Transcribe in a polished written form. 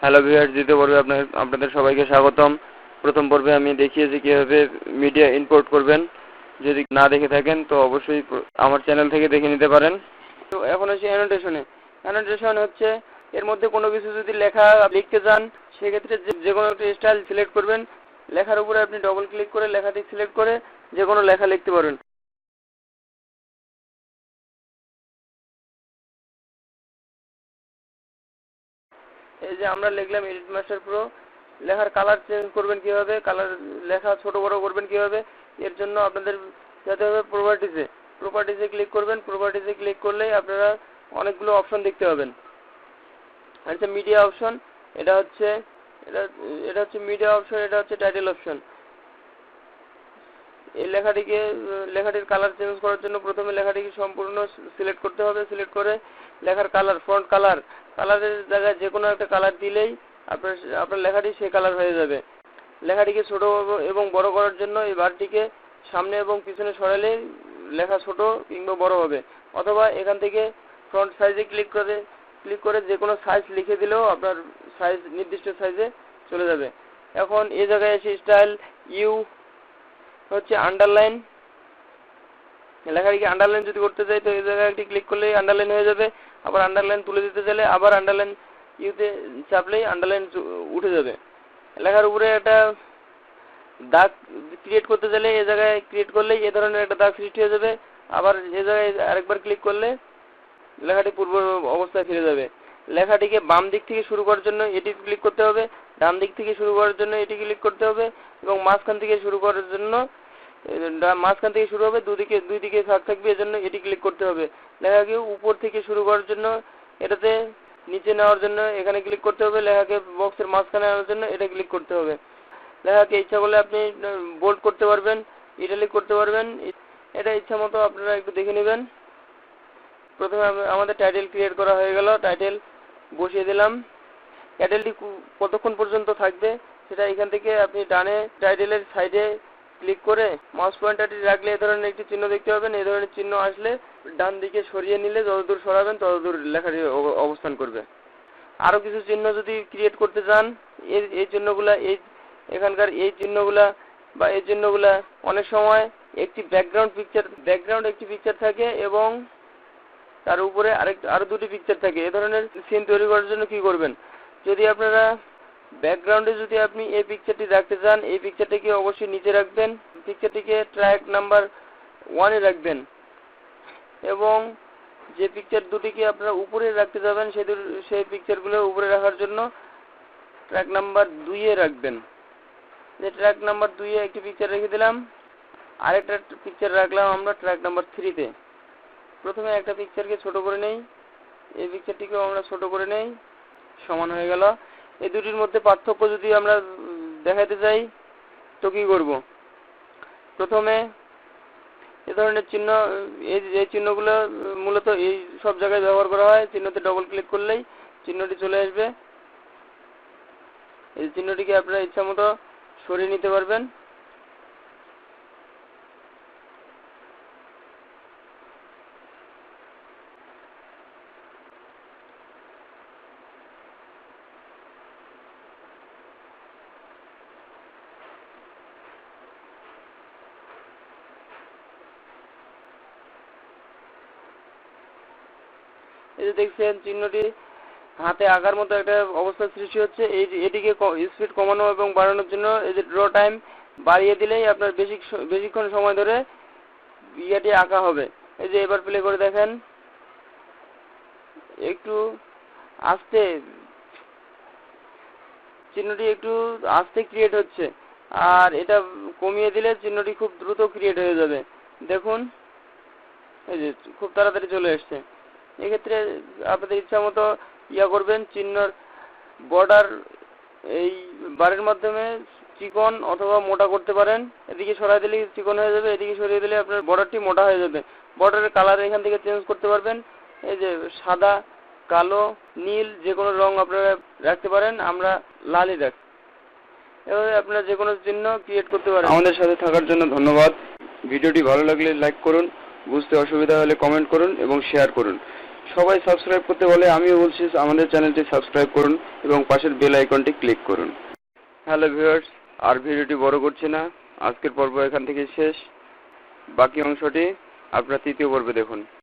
Hello viewers, দ্বিতীয় পর্বে আপনাদের সবাইকে স্বাগতম। প্রথম পর্বে আমি দেখিয়েছি কিভাবে মিডিয়া ইম্পোর্ট করবেন। যদি না দেখে থাকেন তো অবশ্যই আমার চ্যানেল থেকে দেখে নিতে পারেন। তো এখন আসি অ্যানোটেশনে। অ্যানোটেশন হচ্ছে এর মধ্যে কোনো কিছু যদি লিখতে যান, সেক্ষেত্রে যে কোনো একটা স্টাইল সিলেক্ট করবেন। লেখার উপরে আপনি ডবল ক্লিক করে লেখাটি সিলেক্ট করে যে কোনো লেখা লিখতে পারবেন। এই যে আমরা লিখলাম এডিট মাস্টার প্রো। লেখার কালার চেঞ্জ করবেন কিভাবে, লেখা ছোট বড় করবেন কিভাবে, এর জন্য আপনাদের যেতে হবে প্রপার্টিজে ক্লিক করবেন। প্রপার্টিজে ক্লিক করলেই আপনারা অনেকগুলো অপশন দেখতে পাবেন। আচ্ছা, মিডিয়া অপশন, এটা হচ্ছে মিডিয়া অপশন, এটা হচ্ছে টাইটেল অপশন। এই লেখাটির কালার চেঞ্জ করার জন্য প্রথমে লেখাটিকে সম্পূর্ণ সিলেক্ট করতে হবে। সিলেক্ট করে লেখার কালার, ফন্ট কালারের জায়গায় যে কোনো একটা কালার দিলেই আপনার লেখাটি সেই কালার হয়ে যাবে। লেখাটিকে ছোট এবং বড় করার জন্য এই বারটিকে সামনে এবং পিছনে সরালে লেখা ছোট কিংবা বড় হবে, অথবা এখান থেকে ফ্রন্ট সাইজে ক্লিক করে যে কোনো সাইজ লিখে দিলেও আপনার সাইজ নির্দিষ্ট সাইজে চলে যাবে। এখন এই জায়গায় এসে স্টাইল ইউ হচ্ছে আন্ডারলাইন। লেখাটিকে আন্ডারলাইন যদি করতে চাই তো এই জায়গায় একটি ক্লিক করলেই আন্ডারলাইন হয়ে যাবে। আবার আন্ডারলাইন তুলে দিতে চাইলে আবার আন্ডারলাইন ইউতে চাপলেই আন্ডারলাইন উঠে যাবে। লেখার উপরে একটা দাগ ক্রিয়েট করতে চাইলে এই জায়গায় ক্রিয়েট করলেই এ ধরনের একটা দাগ সৃষ্টি হয়ে যাবে। আবার এই জায়গায় আরেকবার ক্লিক করলে লেখাটি পূর্ব অবস্থায় ফিরে যাবে। লেখাটিকে বাম দিক থেকে শুরু করার জন্য এটি ক্লিক করতে হবে, ডান দিক থেকে শুরু করার জন্য এটি ক্লিক করতে হবে, এবং মাঝখান থেকে শুরু করার জন্য মাঝখান থেকে শুরু হবে, দুই দিকে ভাগ থাকবে, এজন্য এটি ক্লিক করতে হবে। লেখাকে উপর থেকে শুরু করার জন্য এটাতে নিচে নেওয়ার জন্য এখানে ক্লিক করতে হবে। লেখাকে বক্সের মাঝখানে আনার জন্য এটা ক্লিক করতে হবে। লেখাকে ইচ্ছা করলে আপনি বোল্ড করতে পারবেন, ইটালিক করতে পারবেন, এটা ইচ্ছা মতো আপনারা একটু দেখে নেবেন। প্রথমে আমাদের টাইটেল ক্রিয়েট করা হয়ে গেল, টাইটেল বসিয়ে দিলাম। টাইটেলটি কতক্ষণ পর্যন্ত থাকবে সেটা এখান থেকে আপনি ডানে টাইটেলের সাইডে ক্লিক করে মাউস পয়েন্টারটি রাখলে এ ধরনের একটি চিহ্ন দেখতে পাবেন। এই ধরনের চিহ্ন আসলে ডান দিকে সরিয়ে নিলে যতদূর সরাবেন ততদূর লেখাটি অবস্থান করবে। আরও কিছু চিহ্ন যদি ক্রিয়েট করতে চান, এই চিহ্নগুলা এখানকার এই চিহ্নগুলা অনেক সময় একটি ব্যাকগ্রাউন্ড একটি পিকচার থাকে এবং তার উপরে আরো দুটি পিকচার থাকে। এ ধরনের সিন তৈরি করার জন্য কি করবেন, যদি আপনারা ব্যাকগ্রাউন্ডে যদি আপনি এই পিকচারটি রাখতে চান, এই পিকচারটিকে অবশ্যই নিচে রাখবেন, পিকচারটিকে ট্র্যাক নাম্বার 1-এ রাখবেন, এবং যে পিকচার দুটিকে আপনারা উপরে রাখতে যাবেন সেই পিকচারগুলো উপরে রাখার জন্য ট্র্যাক নাম্বার 2-এ রাখবেন। যে ট্র্যাক নাম্বার 2-এ একটি পিকচার রেখে দিলাম, আরেকটা পিকচার রাখলাম আমরা ট্র্যাক নাম্বার 3-তে। প্রথমে একটা পিকচারকে ছোট করে নেই, এই পিকচারটিকেও আমরা ছোট করে নেই, সমান হয়ে গেল। এই দুটির মধ্যে পার্থক্য যদি আমরা দেখাতে চাই তো কি করব, প্রথমে এ ধরনের চিহ্ন, এই চিহ্নগুলো মূলত এই সব জায়গায় ব্যবহার করা হয়। চিহ্নতে ডবল ক্লিক করলেই চিহ্নটি চলে আসবে। এই চিহ্নটিকে আপনারা ইচ্ছা মতো সরিয়ে নিতে পারবেন। এই যে দেখছেন চিহ্নটি হাতে আঁকার মতো একটা অবস্থা সৃষ্টি হচ্ছে। এটিকে স্পিড কমানো এবং বাড়ানোর জন্য এই যে ড্র টাইম বাড়িয়ে দিলেই আপনার বেশিক্ষণ সময় ধরে ইয়েটি আঁকা হবে। এই যে এবার প্লে করে দেখেন, একটু আস্তে চিহ্নটি একটু আস্তে ক্রিয়েট হচ্ছে, আর এটা কমিয়ে দিলে চিহ্নটি খুব দ্রুত ক্রিয়েট হয়ে যাবে। দেখুন, এই যে খুব তাড়াতাড়ি চলে এসছে। এক্ষেত্রে আপনাদের ইচ্ছা মতো করবেন, চিহ্নর বর্ডার এই বারের মাধ্যমে চিকন অথবা মোটা করতে পারেন। এদিকে সরাই দিলে চিকন হয়ে যাবে, এদিকে সরিয়ে দিলে আপনার বর্ডারটি মোটা হয়ে যাবে। বর্ডারের কালার এখান থেকে চেঞ্জ করতে পারবেন। এই যে সাদা, কালো, নীল যে কোনো রং আপনারা রাখতে পারেন, আমরা লালই রাখি। এভাবে আপনারা যে কোনো চিহ্ন ক্রিয়েট করতে পারেন। আমাদের সাথে থাকার জন্য ধন্যবাদ। ভিডিওটি ভালো লাগলে লাইক করুন, বুঝতে অসুবিধা হলে কমেন্ট করুন এবং শেয়ার করুন। সবাই সাবস্ক্রাইব করতে বলে, আমিও বলছি আমাদের চ্যানেলটি সাবস্ক্রাইব করুন এবং পাশের বেল আইকনটি ক্লিক করুন। হ্যালো ভিউয়ার্স, আর ভিডিওটি বড় করছি না, আজকের পর্ব এখান থেকে শেষ। বাকি অংশটি আপনারা তৃতীয় পর্বে দেখুন।